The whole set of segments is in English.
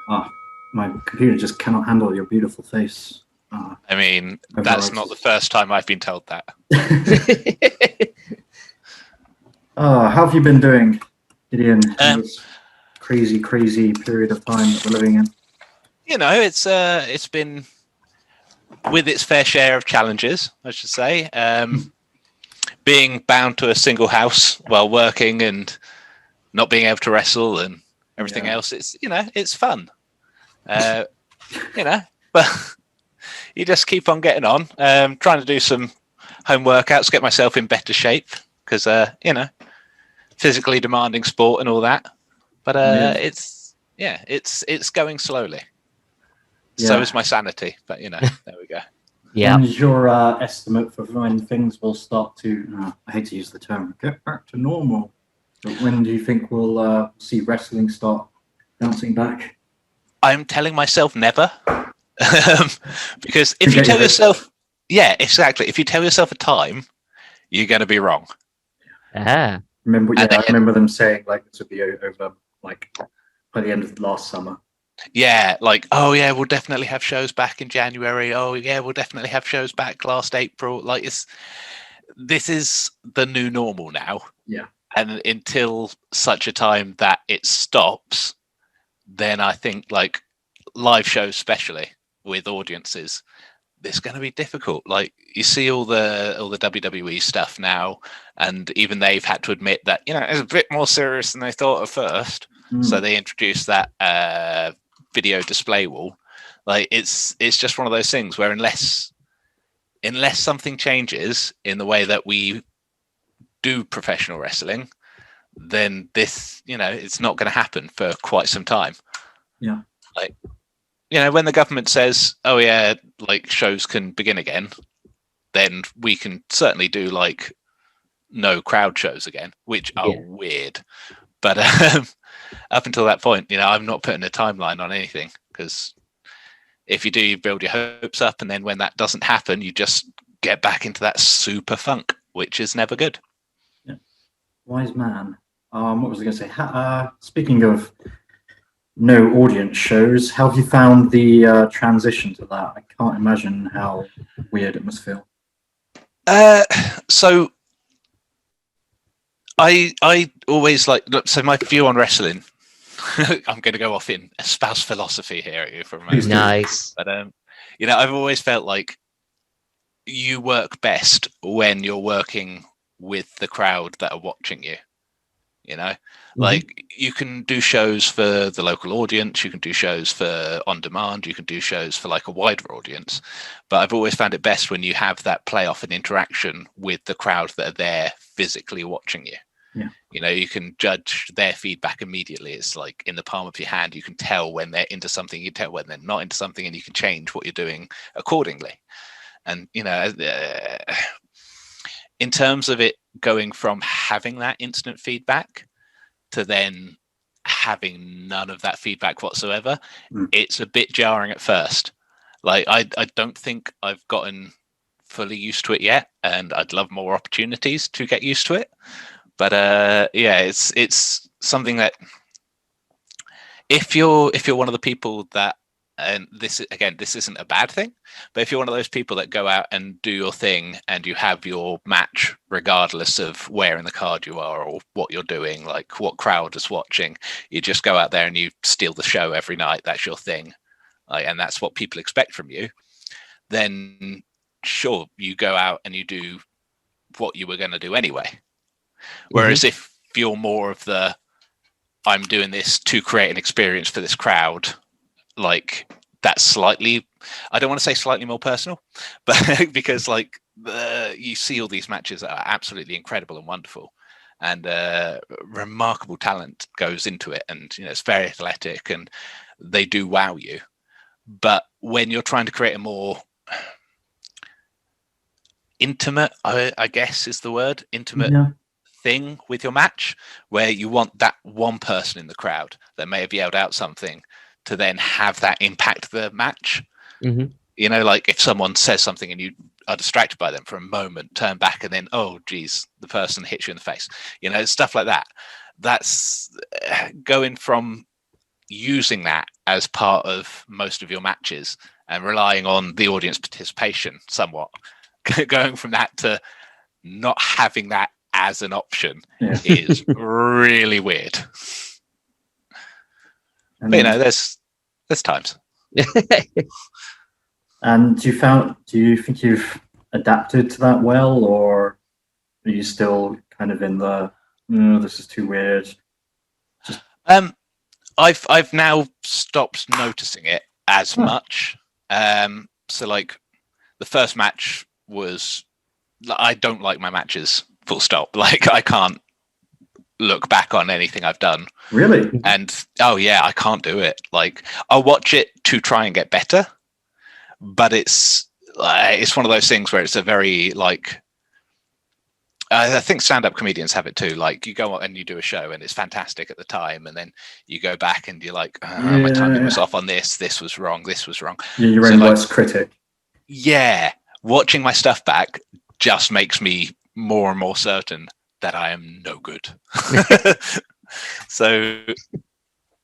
Ah, my computer just cannot handle your beautiful face. I mean, that's Overrides. not the first time I've been told that. How have you been doing, Gideon, in Um, this crazy, crazy period of time that we're living in? it's been with its fair share of challenges, I should say. Being bound to a single house while working and not being able to wrestle and everything else, it's fun. But you just keep on getting on. Trying to do some home workouts, get myself in better shape because physically demanding sport and all that. But it's going slowly. So is my sanity. But there we go. When is your estimate for when things will start to, I hate to use the term, get back to normal? But when do you think we'll see wrestling start bouncing back? I'm telling myself never. Because if you tell yourself, exactly. If you tell yourself a time, you're going to be wrong. I remember them saying like this would be over like by the end of last summer. Yeah, like, oh yeah, we'll definitely have shows back in January. Oh yeah, we'll definitely have shows back last April. Like this is the new normal now. Yeah. And until such a time that it stops, then I think like live shows, especially with audiences, it's going to be difficult. Like you see all the WWE stuff now, and even they've had to admit that it's a bit more serious than they thought at first. So they introduced that video display wall. Like it's just one of those things where unless something changes in the way that we do professional wrestling, then this it's not going to happen for quite some time. Yeah. Like when the government says, oh yeah, like shows can begin again, then we can certainly do like no crowd shows again, which are weird. But up until that point, I'm not putting a timeline on anything, because if you do, you build your hopes up, and then when that doesn't happen, you just get back into that super funk, which is never good. Yeah. Wise man. What was I going to say? Speaking of no audience shows, how have you found the transition to that? I can't imagine how weird it must feel. So I always so my view on wrestling. I'm going to go off in espouse philosophy here for a moment. Nice. But I've always felt like you work best when you're working with the crowd that are watching you. Like you can do shows for the local audience, you can do shows for on demand, you can do shows for like a wider audience, but I've always found it best when you have that playoff and interaction with the crowd that are there physically watching you. You can judge their feedback immediately. It's like in the palm of your hand. You can tell when they're into something, you tell when they're not into something, and you can change what you're doing accordingly. And in terms of it going from having that instant feedback to then having none of that feedback whatsoever, it's a bit jarring at first. Like I don't think I've gotten fully used to it yet, and I'd love more opportunities to get used to it. But it's something that if you're one of the people that, and this isn't a bad thing, but if you're one of those people that go out and do your thing and you have your match regardless of where in the card you are or what you're doing, like what crowd is watching, you just go out there and you steal the show every night, that's your thing, and that's what people expect from you, then sure, you go out and you do what you were going to do anyway. Whereas if you're more of the, I'm doing this to create an experience for this crowd, like that's slightly, I don't want to say slightly more personal, but because like you see all these matches that are absolutely incredible and wonderful, and remarkable talent goes into it, and it's very athletic and they do wow you. But when you're trying to create a more intimate, I guess is the word, intimate thing with your match, where you want that one person in the crowd that may have yelled out something to then have that impact the match. Like if someone says something and you are distracted by them for a moment, turn back and then, oh geez, the person hits you in the face, stuff like that. That's going from using that as part of most of your matches and relying on the audience participation somewhat, going from that to not having that as an option is really weird. But there's times. And do you think you've adapted to that well, or are you still kind of in the this is too weird? I've now stopped noticing it as much. So like the first match was, I don't like my matches, full stop. Like I can't look back on anything I've done. Really? And I can't do it. Like I'll watch it to try and get better, but it's one of those things where it's a very like, I think stand-up comedians have it too. Like you go and you do a show and it's fantastic at the time, and then you go back and you're like, my timing was off on this. This was wrong. This was wrong. Yeah, your own worst critic. Yeah, watching my stuff back just makes me more and more certain that I am no good. So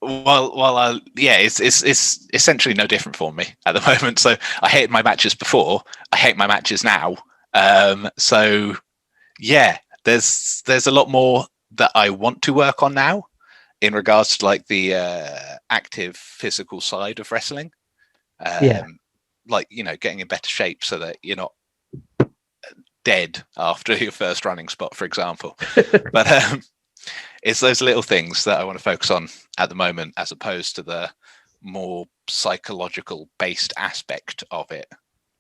it's essentially no different for me at the moment. So I hated my matches before. I hate my matches now. So yeah, there's a lot more that I want to work on now in regards to like the active physical side of wrestling. Like, getting in better shape so that you're not dead after your first running spot, for example. But it's those little things that I want to focus on at the moment, as opposed to the more psychological based aspect of it.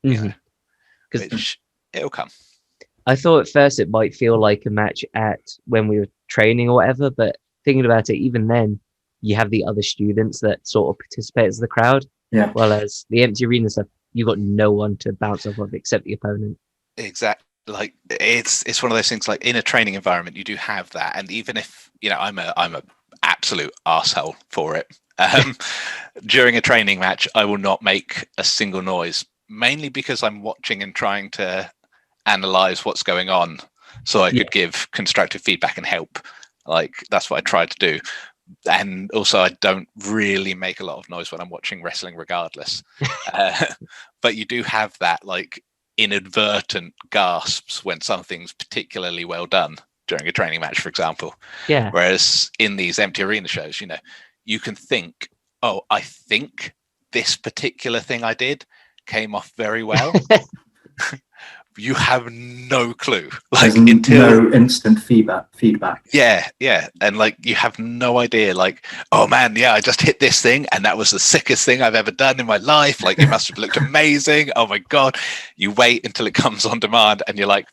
Which it'll come. I thought at first it might feel like a match at when we were training or whatever, but thinking about it, even then, you have the other students that sort of participate as the crowd. Yeah. Well, as the empty arena stuff, you've got no one to bounce off of except the opponent. Exactly. Like it's one of those things. Like in a training environment, you do have that, and even if I'm a absolute arsehole for it. During a training match, I will not make a single noise, mainly because I'm watching and trying to analyze what's going on so I could give constructive feedback and help. Like that's what I try to do. And also I don't really make a lot of noise when I'm watching wrestling regardless. But you do have that like inadvertent gasps when something's particularly well done during a training match, for example. Yeah. Whereas in these empty arena shows, you can think, oh, I think this particular thing I did came off very well. You have no clue. Like no instant feedback. Yeah. And like you have no idea, like, oh man, I just hit this thing and that was the sickest thing I've ever done in my life. Like it must have looked amazing. Oh my God. You wait until it comes on demand and you're like,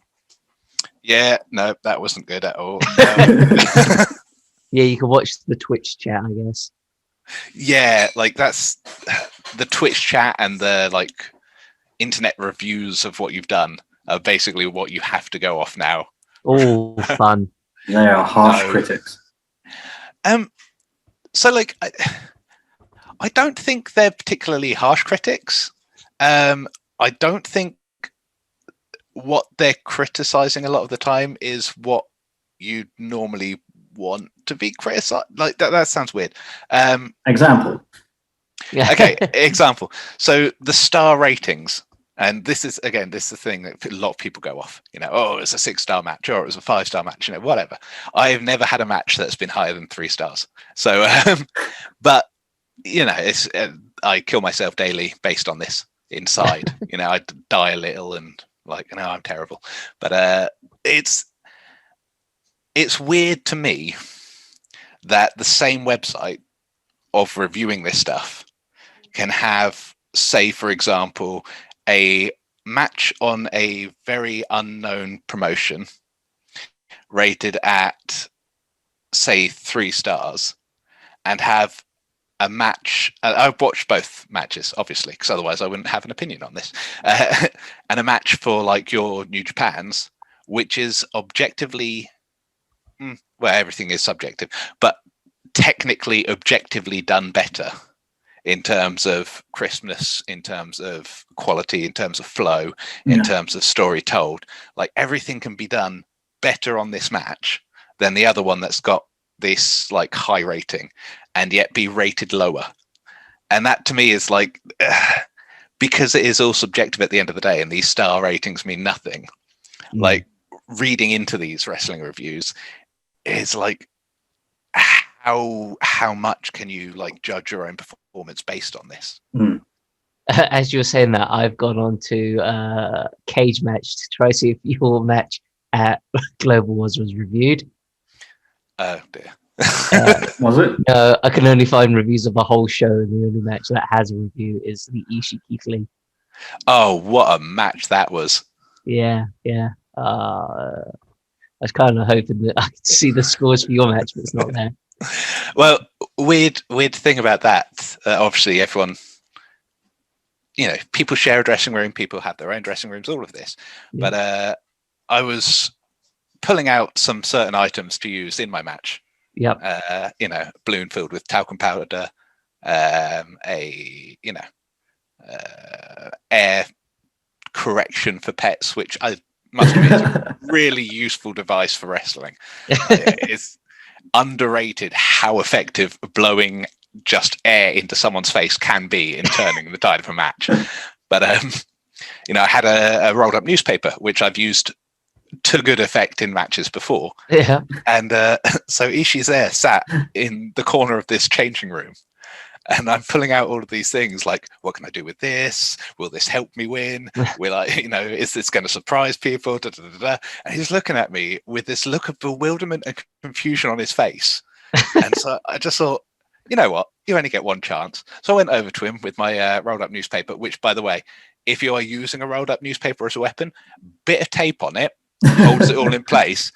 yeah, no, that wasn't good at all. No. Yeah, you can watch the Twitch chat, I guess. Yeah, like that's the Twitch chat and the like internet reviews of what you've done are basically what you have to go off now. Oh, fun. They are harsh critics. So like I don't think they're particularly harsh critics. I don't think what they're criticizing a lot of the time is what you normally want to be criticized. Like that sounds weird. Example. Okay, example. So the star ratings. And this is the thing that a lot of people go off, oh, it was a 6-star match or it was a 5-star match, whatever. I've never had a match that's been higher than 3 stars. So, but, it's I kill myself daily based on this inside. I die a little and like, I'm terrible. But it's weird to me that the same website of reviewing this stuff can have, say, for example, a match on a very unknown promotion rated at, say, 3 stars, and have a match. I've watched both matches, obviously, because otherwise I wouldn't have an opinion on this. And a match for like your New Japan's, which is objectively, well, everything is subjective, but technically objectively done better. In terms of crispness, in terms of quality, in terms of flow, in terms of story told, like everything can be done better on this match than the other one that's got this like high rating and yet be rated lower. And that to me is like, because it is all subjective at the end of the day, and these star ratings mean nothing. Like reading into these wrestling reviews is like, how much can you like judge your own performance based on this? As you were saying that, I've gone on to Cage Match to try to see if your match at Global was reviewed. Oh dear. Was it? No, I can only find reviews of a whole show, and the only match that has a review is the Ishii Keith Lee. Oh, what a match that was! Yeah. I was kind of hoping that I could see the scores for your match, but it's not there. Well, weird thing about that. Obviously, everyone, people share a dressing room. People have their own dressing rooms. All of this, Yeah. but I was pulling out some certain items to use in my match. Yep. Balloon filled with talcum powder, air correction for pets, which I must admit is a really useful device for wrestling. It's underrated how effective blowing just air into someone's face can be in turning the tide of a match. But I had a rolled up newspaper, which I've used to good effect in matches before. Yeah. And so Ishii's there, sat in the corner of this changing room. And I'm pulling out all of these things like, what can I do with this? Will this help me win? Will I, is this going to surprise people? Da, da, da, da. And he's looking at me with this look of bewilderment and confusion on his face. And so I just thought, you know what? You only get one chance. So I went over to him with my rolled up newspaper, which, by the way, if you are using a rolled up newspaper as a weapon, bit of tape on it holds it all in place.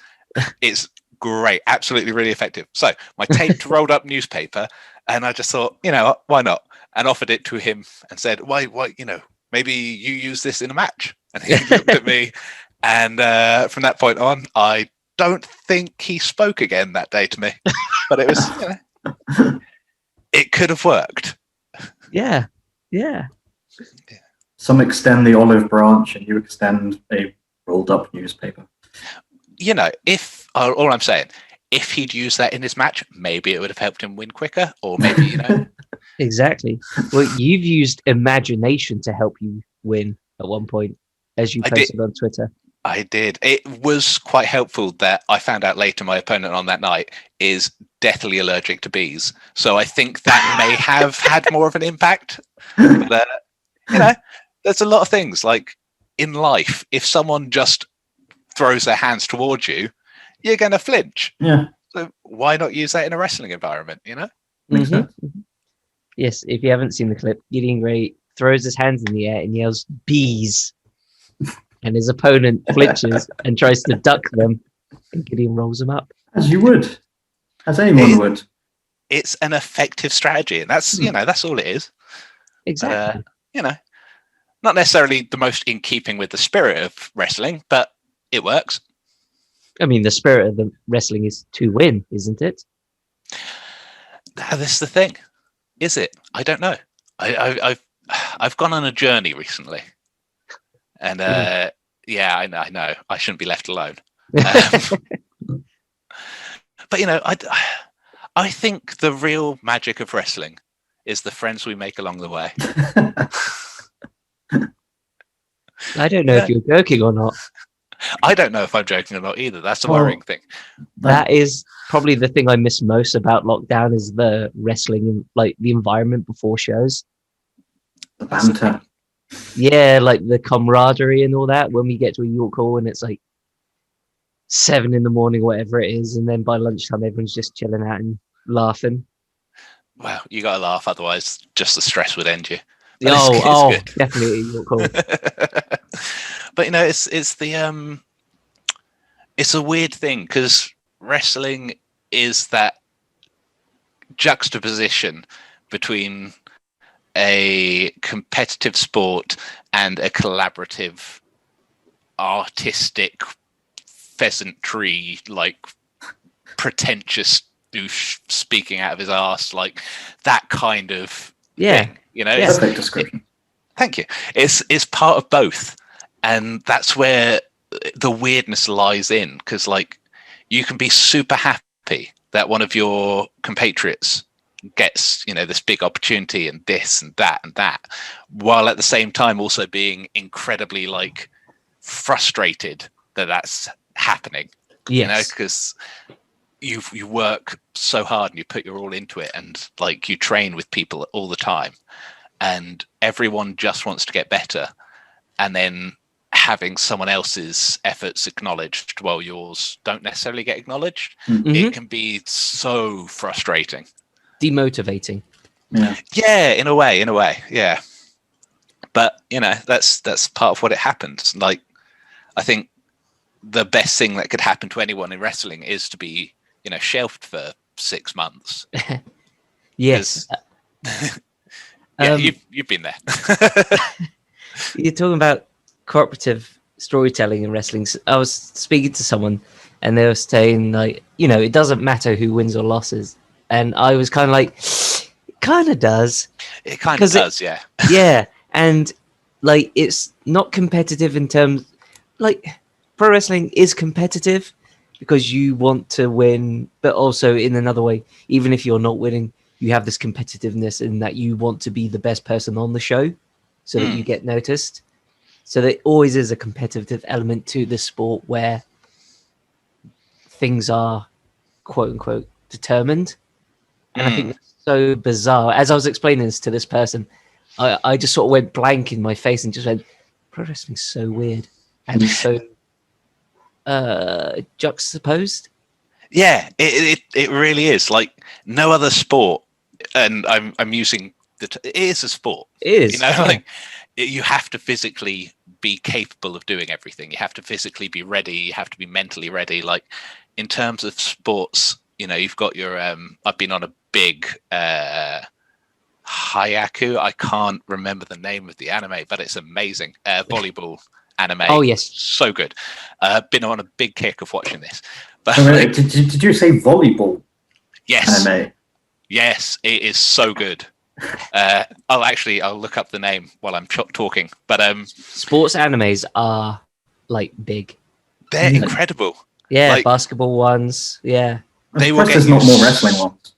It's great. Absolutely really effective. So my taped rolled up newspaper, and I just thought, why not? And offered it to him and said, why, maybe you use this in a match. And he looked at me. And from that point on, I don't think he spoke again that day to me. But it was, it could have worked. Yeah. Some extend the olive branch and you extend a rolled up newspaper. If all I'm saying, if he'd used that in his match, maybe it would have helped him win quicker, or maybe Exactly. Well, you've used imagination to help you win at one point, as you posted on Twitter. I did. It was quite helpful that I found out later my opponent on that night is deathly allergic to bees, so I think that may have had more of an impact. But there's a lot of things like in life. If someone just throws their hands towards you, you're going to flinch. Yeah. So why not use that in a wrestling environment, Makes sense. Yes, if you haven't seen the clip, Gideon Gray throws his hands in the air and yells, "Bees!" And his opponent flinches and tries to duck them, and Gideon rolls them up. As you would. As anyone would. It's an effective strategy, and that's, that's all it is. Exactly. Not necessarily the most in keeping with the spirit of wrestling, but it works. I mean, the spirit of the wrestling is to win, isn't it? This is the thing. Is it? I don't know. I've gone on a journey recently, and I know I shouldn't be left alone. But I think the real magic of wrestling is the friends we make along the way. I don't know if you're joking or not. I don't know if I'm joking or not either. That's the worrying thing. That is probably the thing I miss most about lockdown is the wrestling, like the environment before shows. The banter. Yeah, like the camaraderie and all that. When we get to a York Hall and it's like 7 a.m, whatever it is, and then by lunchtime everyone's just chilling out and laughing. Well, you got to laugh, otherwise just the stress would end you. But it's good. Definitely York Hall. But it's a weird thing because wrestling is that juxtaposition between a competitive sport and a collaborative, artistic pheasantry, like pretentious douche speaking out of his ass, like that kind of thing. Perfect description. Thank you. It's part of both. And that's where the weirdness lies in, because like you can be super happy that one of your compatriots gets, this big opportunity and this and that, while at the same time also being incredibly like frustrated that that's happening. Yes. Because you work so hard and you put your all into it, and like you train with people all the time, and everyone just wants to get better, and then having someone else's efforts acknowledged while yours don't necessarily get acknowledged, it can be so frustrating, demotivating. Yeah, in a way, yeah. But that's part of what it happens. Like, I think the best thing that could happen to anyone in wrestling is to be shelved for 6 months. Yes. Yeah, you've been there. You're talking about cooperative storytelling in wrestling. I was speaking to someone and they were saying, like, it doesn't matter who wins or loses. And I was kind of like, it kind of does. It kind of does, yeah. Yeah. And like, it's not competitive in terms, like, pro wrestling is competitive because you want to win, but also in another way, even if you're not winning, you have this competitiveness in that you want to be the best person on the show so that you get noticed. So there always is a competitive element to this sport where things are quote unquote determined. And I think that's so bizarre. As I was explaining this to this person, I just sort of went blank in my face and just went, pro wrestling's so weird and so juxtaposed. Yeah, it really is. Like, no other sport, and I'm using it is a sport. It is. Like, you have to physically be capable of doing everything. You have to physically be ready. You have to be mentally ready. Like, in terms of sports, you've got your I've been on a big Hayaku. I can't remember the name of the anime, but it's amazing. Volleyball anime. Oh yes, so good. Been on a big kick of watching this. But did you say volleyball? Yes. Anime? Yes, it is so good. I'll look up the name while I'm talking. But sports animes are like big. They're incredible. Yeah, like, basketball ones. Yeah, they will get. There's not more wrestling ones.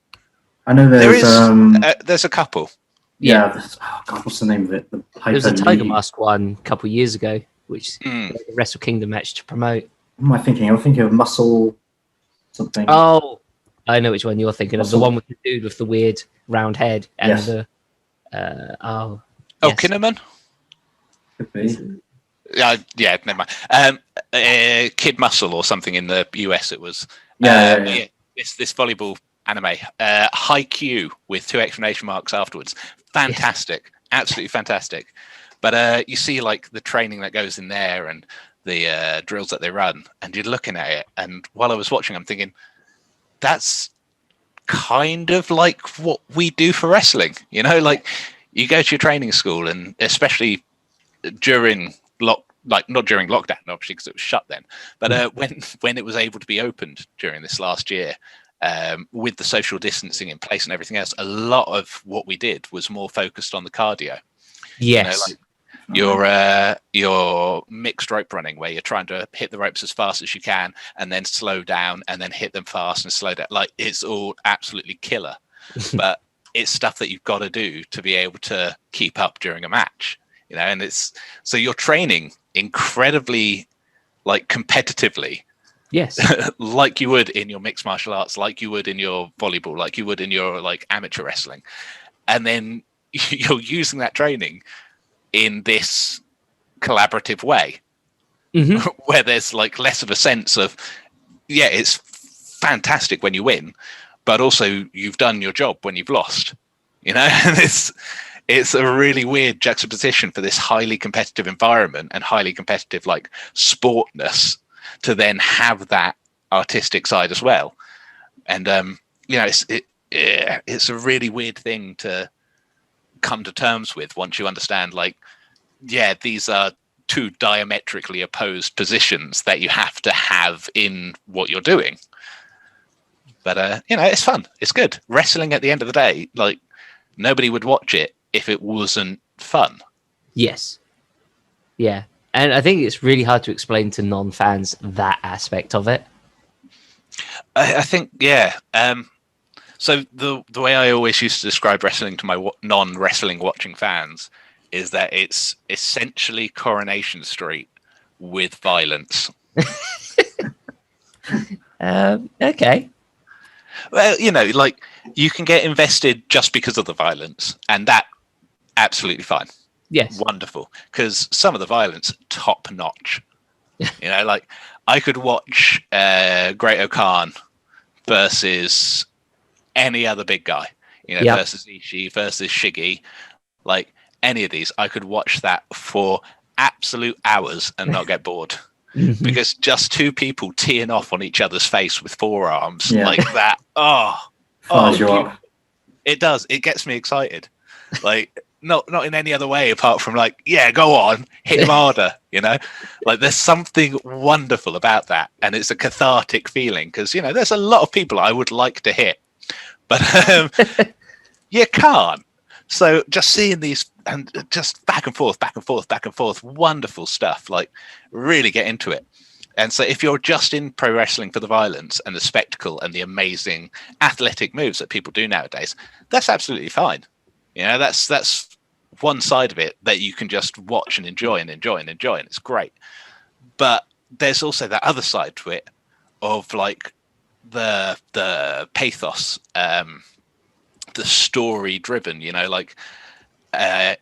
I know there's a couple. Yeah. Oh God, what's the name of it? There was a Tiger Mask one a couple of years ago, which the Wrestle Kingdom match to promote. What am I thinking? I'm thinking of Muscle something. Oh, I know which one you're thinking of. The one with the dude with the weird round head and the Kinnaman? Could be. Yeah, never mind. Kid Muscle or something in the US it was. This volleyball anime. Haikyuu with 2 exclamation marks afterwards. Fantastic. Absolutely fantastic. But you see like the training that goes in there and the drills that they run, and you're looking at it, and while I was watching I'm thinking, that's kind of like what we do for wrestling. Like, you go to your training school, and especially during not during lockdown obviously because it was shut then, but when it was able to be opened during this last year, with the social distancing in place and everything else, a lot of what we did was more focused on the cardio. Like your mixed rope running, where you're trying to hit the ropes as fast as you can and then slow down and then hit them fast and slow down. Like, it's all absolutely killer. But it's stuff that you've got to do to be able to keep up during a match, and it's so you're training incredibly like competitively. Yes. Like you would in your mixed martial arts, like you would in your volleyball, like you would in your like amateur wrestling. And then you're using that training in this collaborative way, where there's like less of a sense of, it's fantastic when you win, but also you've done your job when you've lost, and it's a really weird juxtaposition for this highly competitive environment and highly competitive like sportness to then have that artistic side as well. And it's a really weird thing to come to terms with once you understand, like, these are 2 diametrically opposed positions that you have to have in what you're doing. But it's fun, it's good. Wrestling, at the end of the day, like, nobody would watch it if it wasn't fun. Yes. Yeah. And I think it's really hard to explain to non-fans that aspect of it. I think, yeah. So the way I always used to describe wrestling to my non-wrestling watching fans is that it's essentially Coronation Street with violence. Okay. Well, like you can get invested just because of the violence, and that absolutely fine. Yes. Wonderful, because some of the violence top notch. Like I could watch Great O'Khan versus any other big guy, Yep. versus Ishii, versus Shiggy, like any of these, I could watch that for absolute hours and not get bored. Mhm. Because just two people teeing off on each other's face with forearms Yeah. like that, Fires you up. it does. It gets me excited. Like not in any other way apart from like, yeah, go on, hit him harder. Like there's something wonderful about that, and it's a cathartic feeling because there's a lot of people I would like to hit, but you can't. So just seeing these and just back and forth, wonderful stuff. Like really get into it. And so if you're just in pro wrestling for the violence and the spectacle and the amazing athletic moves that people do nowadays, that's absolutely fine. That's one side of it that you can just watch and enjoy, and it's great. But there's also that other side to it of like the pathos, the story driven, like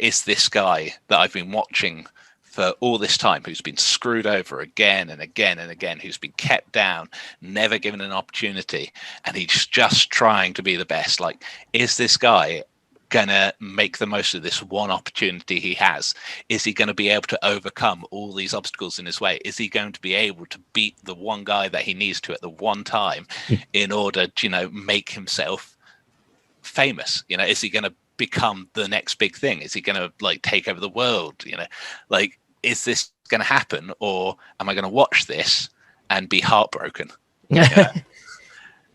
is this guy that I've been watching for all this time, who's been screwed over again and again and again, who's been kept down, never given an opportunity, and he's just trying to be the best. Like, is this guy gonna make the most of this one opportunity he has? Is he going to be able to overcome all these obstacles in his way? Is he going to be able to beat the one guy that he needs to at the one time in order to make himself famous? Is he going to become the next big thing? Is he going to like take over the world? Like, is this going to happen, or am I going to watch this and be heartbroken?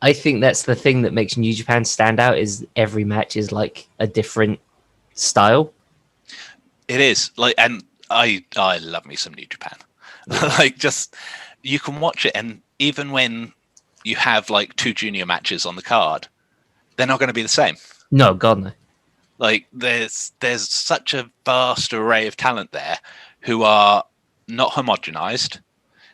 I think that's the thing that makes New Japan stand out, is every match is like a different style. It is like, and I love me some New Japan. Like, just you can watch it, and even when you have like two junior matches on the card, they're not going to be the same. No, God no. Like there's such a vast array of talent there who are not homogenized,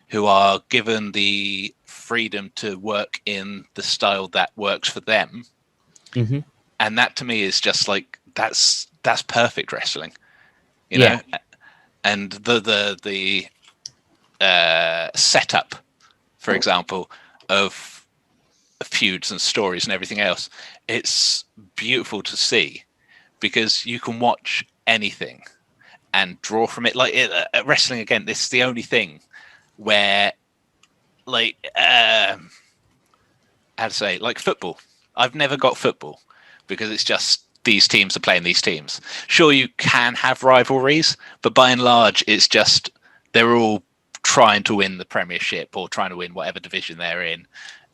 who are given the freedom to work in the style that works for them. Mm-hmm. And that to me is just like, that's perfect wrestling, Yeah. know? And the setup, for example, of feuds and stories and everything else, it's beautiful to see, because you can watch anything and draw from it. Like wrestling, again, this is the only thing where, like, how to say, like football. I've never got football because it's just these teams are playing these teams. Sure, you can have rivalries, but by and large, it's just they're all trying to win the Premiership or trying to win whatever division they're in.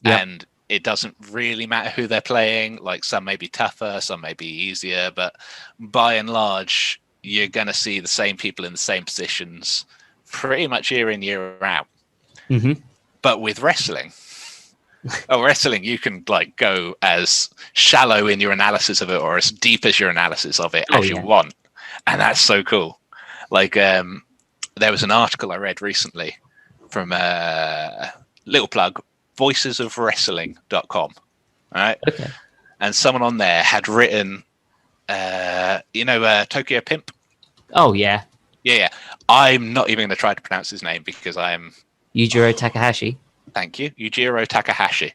Yep. And it doesn't really matter who they're playing. Like, some may be tougher, some may be easier, but by and large, you're going to see the same people in the same positions pretty much year in, year out. Mm-hmm. But with wrestling, you can like go as shallow in your analysis of it or as deep as your analysis of it as you want. And that's so cool. Like, there was an article I read recently from little plug, voicesofwrestling.com. All right. Okay. And someone on there had written, Tokyo Pimp. Oh, yeah. Yeah. I'm not even going to try to pronounce his name because I'm... Yujiro Takahashi. Thank you. Yujiro Takahashi.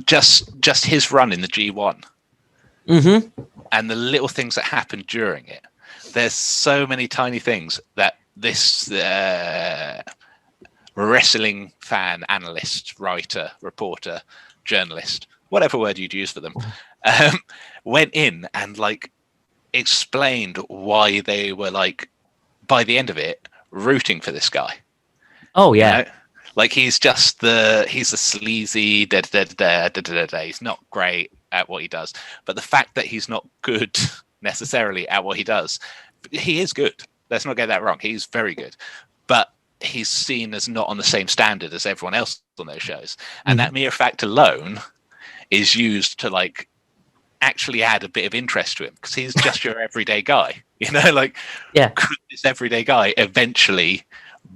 Just his run in the G1. Mm-hmm. And the little things that happened during it. There's so many tiny things that this wrestling fan, analyst, writer, reporter, journalist, whatever word you'd use for them, went in and like explained why they were like, by the end of it, rooting for this guy. Oh yeah. You know? Like, he's a sleazy he's not great at what he does, but the fact that he's not good necessarily at what he does, he is good. Let's not get that wrong. He's very good, but he's seen as not on the same standard as everyone else on those shows, and that mere fact alone is used to like actually add a bit of interest to him, because he's just your everyday guy, you know, like could this everyday guy eventually,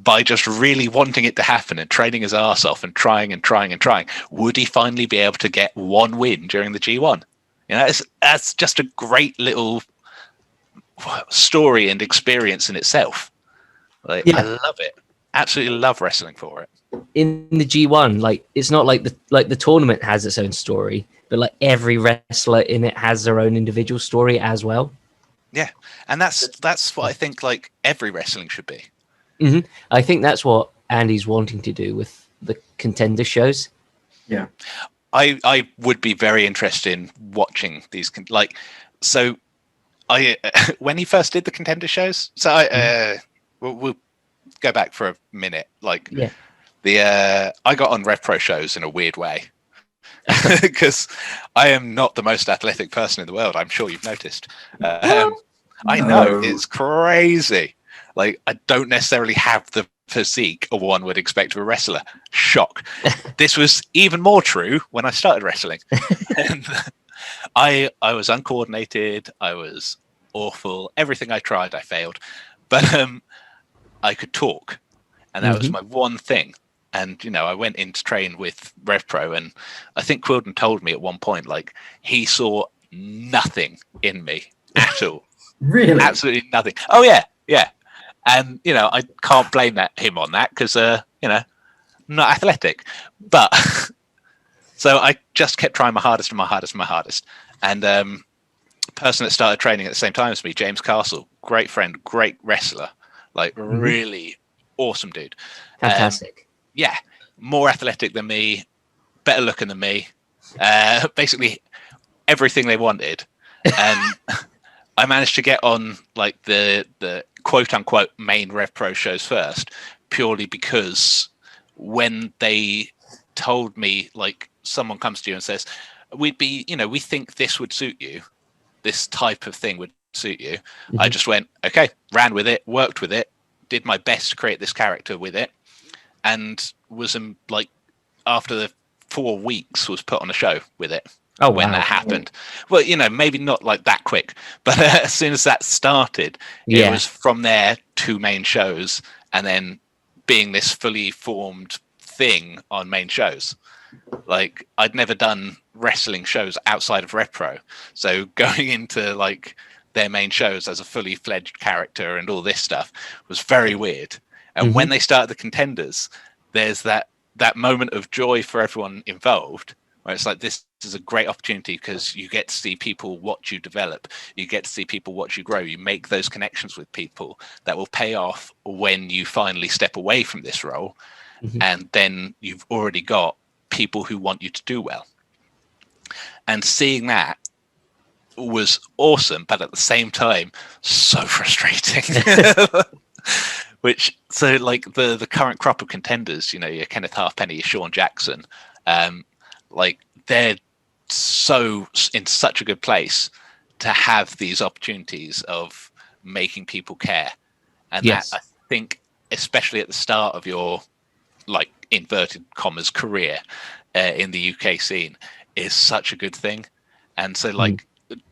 by just really wanting it to happen and training his arse off and trying and trying and trying, would he finally be able to get one win during the G1? You know, that's just a great little story and experience in itself. Like, I love it. Absolutely love wrestling for it. In the G1, like, it's not like the tournament has its own story, but like every wrestler in it has their own individual story as well. Yeah, and that's what I think like every wrestling should be. I think that's what Andy's wanting to do with the contender shows. Yeah, I would be very interested in watching these so I when he first did the contender shows, so we'll go back for a minute. Like, I got on Rev Pro shows in a weird way because I am not the most athletic person in the world. I'm sure you've noticed. I know, it's crazy. Like, I don't necessarily have the physique of one would expect of a wrestler. Shock. This was even more true when I started wrestling. And I was uncoordinated. I was awful. Everything I tried, I failed. But I could talk, and that was my one thing. And, you know, I went in to train with Rev Pro, and I think Quilden told me at one point, like, he saw nothing in me at all. Really? Absolutely nothing. Oh, yeah. And, you know, I can't blame him on that because, you know, I'm not athletic. But so I just kept trying my hardest and my hardest and my hardest. And the person that started training at the same time as me, James Castle, great friend, great wrestler, like really awesome dude. Fantastic. Yeah, more athletic than me, better looking than me, basically everything they wanted. And I managed to get on like the quote unquote main Rev Pro shows first, purely because when they told me, like, someone comes to you and says, we think this would suit you, this type of thing would suit you. I just went, okay, ran with it, worked with it, did my best to create this character with it, and was like, after the 4 weeks, was put on a show with it. When that happened. Well, you know, maybe not like that quick, but as soon as that started, it was from there 2 main shows, and then being this fully formed thing on main shows. Like, I'd never done wrestling shows outside of Rev Pro, so going into like their main shows as a fully fledged character and all this stuff was very weird. And when they started the contenders, there's that moment of joy for everyone involved, where it's like, this is a great opportunity because you get to see people watch you develop. You get to see people watch you grow. You make those connections with people that will pay off when you finally step away from this role. And then you've already got people who want you to do well. And seeing that was awesome, but at the same time, so frustrating. So like the current crop of contenders, you know, your Kenneth Halfpenny, your Sean Jackson, like, they're so in such a good place to have these opportunities of making people care. And that, I think, especially at the start of your, like, inverted commas career in the UK scene, is such a good thing. And so, like,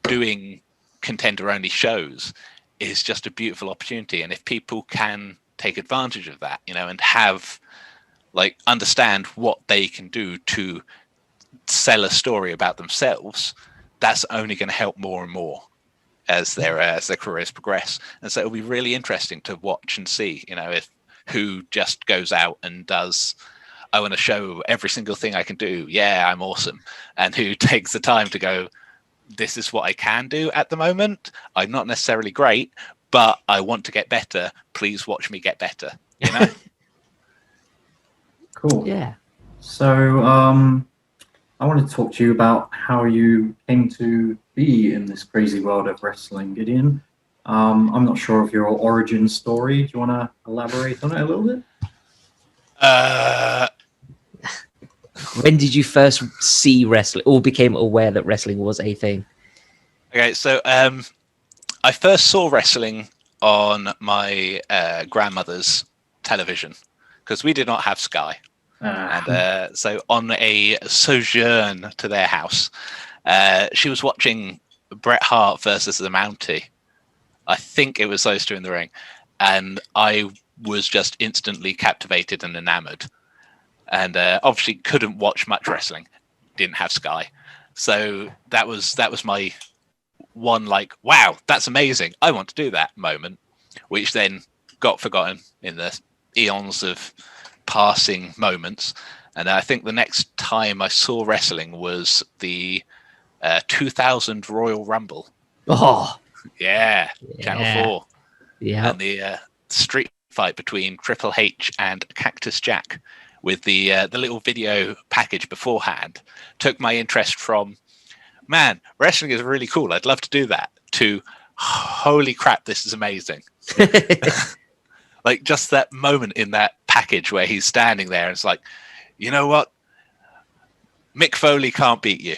doing contender only shows is just a beautiful opportunity. And if people can take advantage of that, you know, and have, like, understand what they can do to sell a story about themselves, that's only going to help more and more as their careers progress. And so it'll be really interesting to watch and see, you know, if who just goes out and does, I want to show every single thing I can do, yeah, I'm awesome, and who takes the time to go, this is what I can do at the moment, I'm not necessarily great, but I want to get better, please watch me get better, you know. Cool. Yeah. So I want to talk to you about how you came to be in this crazy world of wrestling, Gideon. I'm not sure of your origin story. Do you want to elaborate on it a little bit? When did you first see wrestling, or became aware that wrestling was a thing? Okay, so I first saw wrestling on my grandmother's television because we did not have Sky. Uh, And so on a sojourn to their house, she was watching Bret Hart versus the Mountie. I think it was those two in the ring. And I was just instantly captivated and enamored. And obviously couldn't watch much wrestling. Didn't have Sky. So that was my one, like, wow, that's amazing. I want to do that moment, which then got forgotten in the eons of passing moments. And I think the next time I saw wrestling was the 2000 Royal Rumble. Oh, Yeah, Channel 4. yeah. And the street fight between Triple H and Cactus Jack with the little video package beforehand took my interest from, man, wrestling is really cool, I'd love to do that, to holy crap, this is amazing. Like just that moment in that package where he's standing there and it's like, you know what? Mick Foley can't beat you.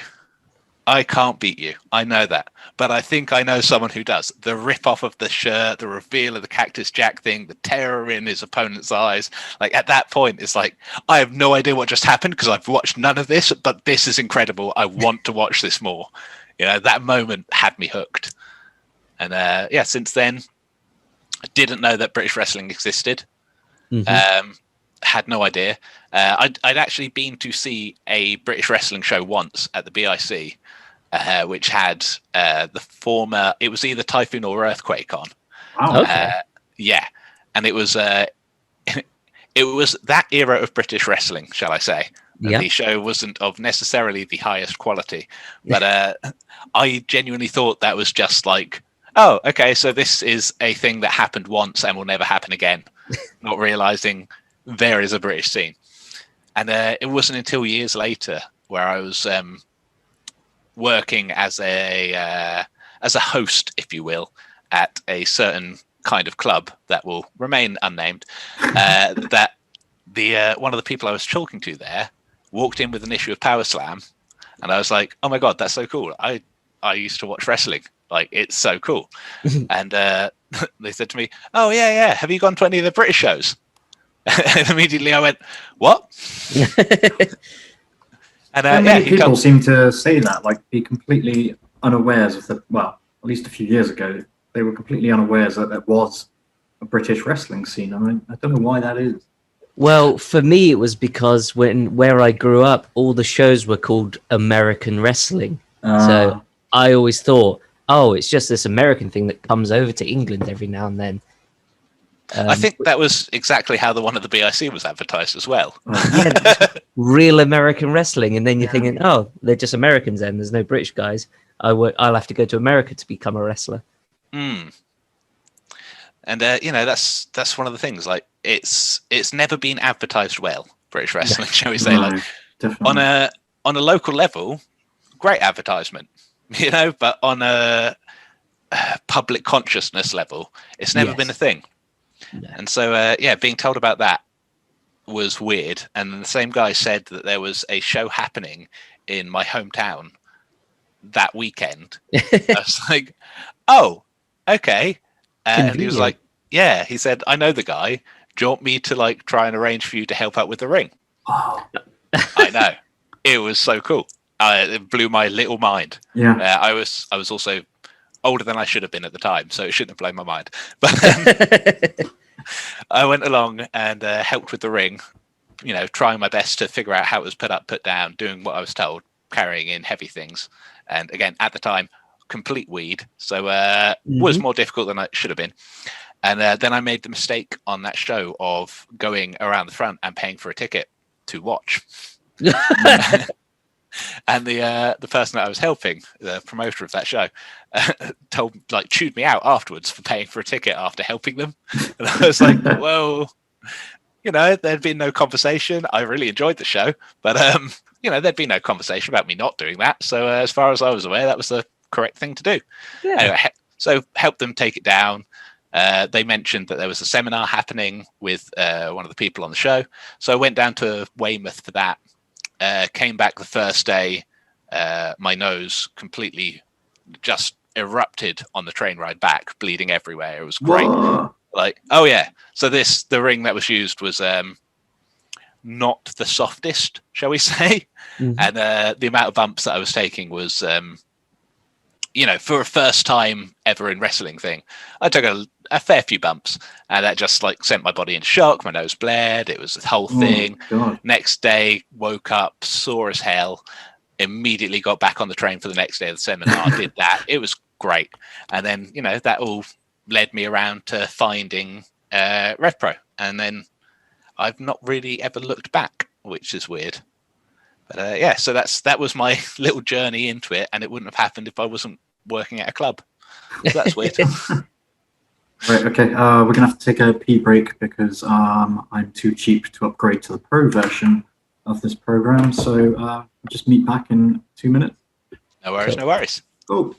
I can't beat you. I know that. But I think I know someone who does. The rip off of the shirt, the reveal of the Cactus Jack thing, the terror in his opponent's eyes. Like at that point, it's like, I have no idea what just happened because I've watched none of this, but this is incredible. I want to watch this more. You know, that moment had me hooked. And yeah, since then, I didn't know that British wrestling existed. Mhm. Had no idea. I'd actually been to see a British wrestling show once at the BIC, which had the former, it was either Typhoon or Earthquake on. wow. Okay. Yeah. And it was it was that era of British wrestling, shall I say. Yeah. The show wasn't of necessarily the highest quality, but I genuinely thought that was just like, oh, okay, so this is a thing that happened once and will never happen again. Not realizing there is a British scene. And it wasn't until years later where I was working as a host, if you will, at a certain kind of club that will remain unnamed, that the one of the people I was talking to there walked in with an issue of Power Slam, and I was like, oh my god, that's so cool. I used to watch wrestling. Like, it's so cool. And they said to me, oh yeah, have you gone to any of the British shows? And immediately I went, what? And So yeah, many he people told, seem to say that, like, be completely unawares of the, well, at least a few years ago, they were completely unawares that there was a British wrestling scene. I mean, I don't know why that is. Well, for me, it was because where I grew up, all the shows were called American wrestling. So I always thought, oh, it's just this American thing that comes over to England every now and then. I think that was exactly how the one at the BIC was advertised as well. Yeah, real American wrestling, and then you're thinking, oh, they're just Americans. Then there's no British guys. I'll have to go to America to become a wrestler. Mm. And you know, that's one of the things. Like, it's never been advertised well, British wrestling, shall we say? No, Like definitely. on a local level, great advertisement, you know, but on a public consciousness level, it's never been a thing. No. And so, yeah, being told about that was weird. And the same guy said that there was a show happening in my hometown that weekend. I was like, oh, okay. And he was Convenient. like, yeah, he said, I know the guy. Do you want me to like try and arrange for you to help out with the ring? Oh, I know. It was so cool. It blew my little mind. yeah. I was also older than I should have been at the time, so it shouldn't have blown my mind. But I went along and helped with the ring, you know, trying my best to figure out how it was put up, put down, doing what I was told, carrying in heavy things. And again, at the time, complete weed, so was more difficult than it should have been. And then I made the mistake on that show of going around the front and paying for a ticket to watch. And the person that I was helping, the promoter of that show, chewed me out afterwards for paying for a ticket after helping them. And I was like, well, you know, there'd been no conversation. I really enjoyed the show, but you know, there'd be no conversation about me not doing that. So as far as I was aware, that was the correct thing to do. Yeah. Anyway, so helped them take it down. They mentioned that there was a seminar happening with one of the people on the show. So I went down to Weymouth for that. Came back the first day, my nose completely just erupted on the train ride back, bleeding everywhere. It was great. Whoa. Like, oh yeah. So the ring that was used was not the softest, shall we say? Mhm. And the amount of bumps that I was taking was, for a first time ever in wrestling thing, I took a fair few bumps, and that just like sent my body in shock. My nose bled. It was the whole thing. God. Next day, woke up sore as hell. Immediately got back on the train for the next day of the seminar. Did that. It was great. And then that all led me around to finding RevPro, and then I've not really ever looked back, which is weird. But so that was my little journey into it, and it wouldn't have happened if I wasn't working at a club. So that's weird. Right, okay, we're gonna have to take a pee break because I'm too cheap to upgrade to the pro version of this program. So we'll just meet back in 2 minutes. No worries, Cool. no worries. Cool.